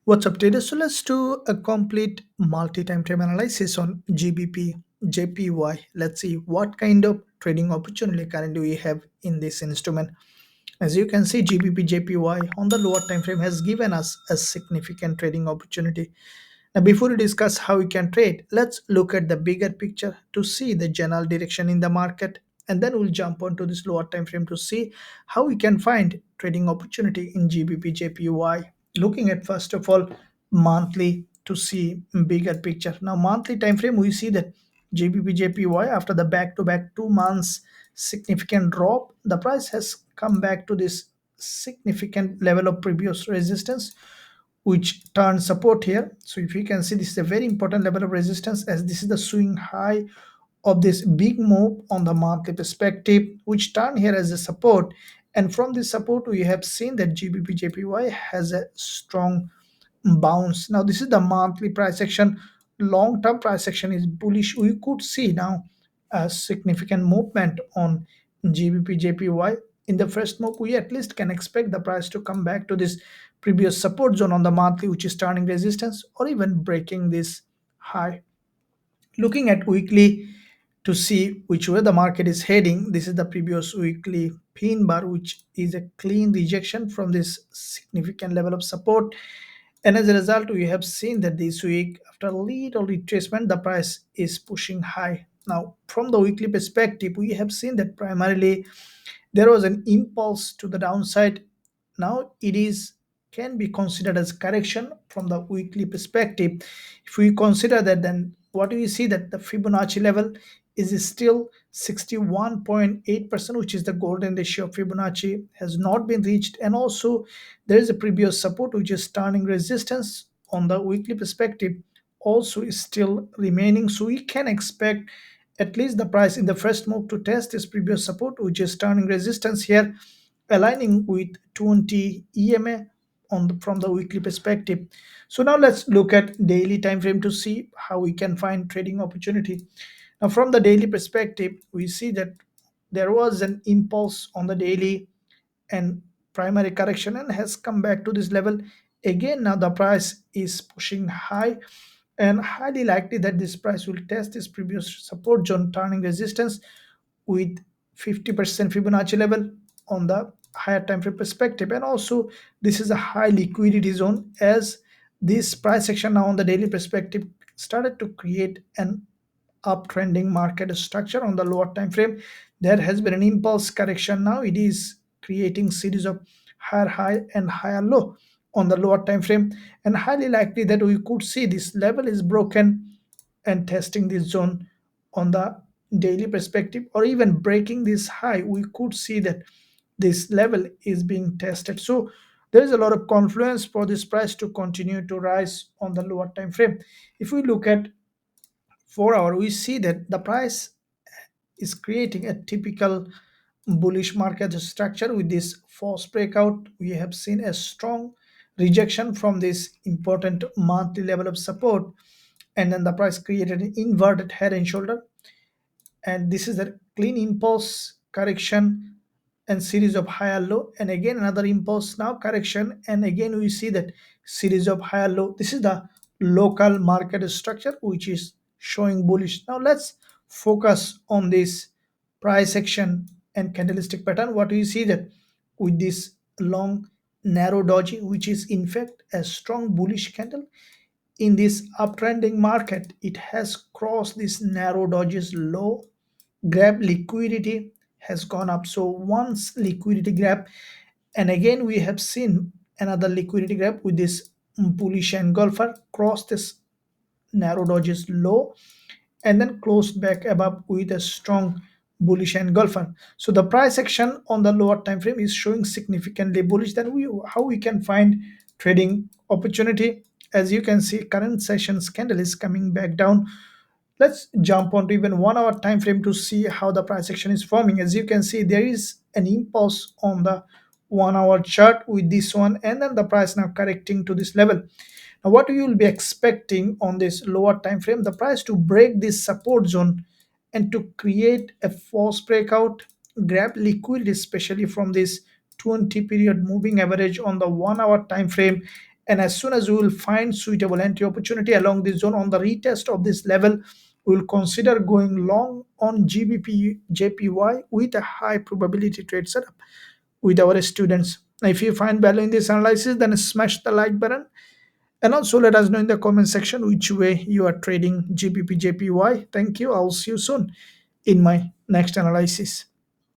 What's up, traders? So let's do a complete multi-time frame analysis on GBP JPY. Let's see what kind of trading opportunity currently we have in this instrument. As you can see, GBP JPY on the lower time frame has given us a significant trading opportunity. Now, before we discuss how we can trade, let's look at the bigger picture to see the general direction in the market, and then we'll jump onto this lower time frame to see how we can find trading opportunity in GBP JPY. Looking at first of all monthly to see bigger picture. Now, monthly time frame we see that GBP JPY after the back-to-back 2 months significant drop, the price has come back to this significant level of previous resistance which turn support here. So if you can see, this is a very important level of resistance as this is the swing high of this big move on the monthly perspective, which turn here as a support. And from this support we have seen that GBP JPY has a strong bounce. Now this is the monthly price action. Long term price action is bullish. We could see now a significant movement on GBP JPY. In the first move we at least can expect the price to come back to this previous support zone on the monthly, which is turning resistance or even breaking this high. Looking at weekly to see which way the market is heading, this is the previous weekly pin bar, which is a clean rejection from this significant level of support. And as a result, we have seen that this week, after a little retracement, the price is pushing high. Now, from the weekly perspective, we have seen that primarily there was an impulse to the downside. Now it is can be considered as correction from the weekly perspective. If we consider that, then what do we see that the Fibonacci level is still 61.8%, which is the golden ratio of Fibonacci, has not been reached. And also there is a previous support which is turning resistance on the weekly perspective also is still remaining. So we can expect at least the price in the first move to test this previous support, which is turning resistance here, aligning with 20 EMA from the weekly perspective. So now let's look at daily time frame to see how we can find trading opportunity. Now, from the daily perspective, we see that there was an impulse on the daily and primary correction and has come back to this level again. Now the price is pushing high and highly likely that this price will test this previous support zone, turning resistance with 50% Fibonacci level on the higher time frame perspective. And also this is a high liquidity zone as this price action now on the daily perspective started to create an uptrending market structure on the lower time frame. There has been an impulse correction. Now it is creating series of higher high and higher low on the lower time frame, and highly likely that we could see this level is broken and testing this zone on the daily perspective, or even breaking this high. We could see that this level is being tested. So there is a lot of confluence for this price to continue to rise on the lower time frame. If we look at 4 hour, we see that the price is creating a typical bullish market structure with this false breakout. We have seen a strong rejection from this important monthly level of support, and then the price created an inverted head and shoulder, and this is a clean impulse correction and series of higher low, and again another impulse now correction, and again we see that series of higher low. This is the local market structure which is showing bullish. Now let's focus on this price action and candlestick pattern. What we see that with this long narrow doji, which is in fact a strong bullish candle in this uptrending market, it has crossed this narrow dodges low, grab liquidity has gone up. So once liquidity grab, and again we have seen another liquidity grab with this bullish engulfer cross this narrow dodges low and then closed back above with a strong bullish engulfer. So the price action on the lower time frame is showing significantly bullish. Then we how we can find trading opportunity. As you can see, current session's candle is coming back down. Let's jump onto even 1 hour time frame to see how the price action is forming. As you can see, there is an impulse on the 1 hour chart with this one, and then the price now correcting to this level. Now what you will be expecting on this lower time frame, the price to break this support zone and to create a false breakout, grab liquidity especially from this 20 period moving average on the 1 hour time frame, And as soon as we will find suitable entry opportunity along this zone on the retest of this level, we will consider going long on GBPJPY with a high probability trade setup with our students. If you find value in this analysis, then smash the like button and also let us know in the comment section which way you are trading GBPJPY. Thank you. I'll see you soon in my next analysis.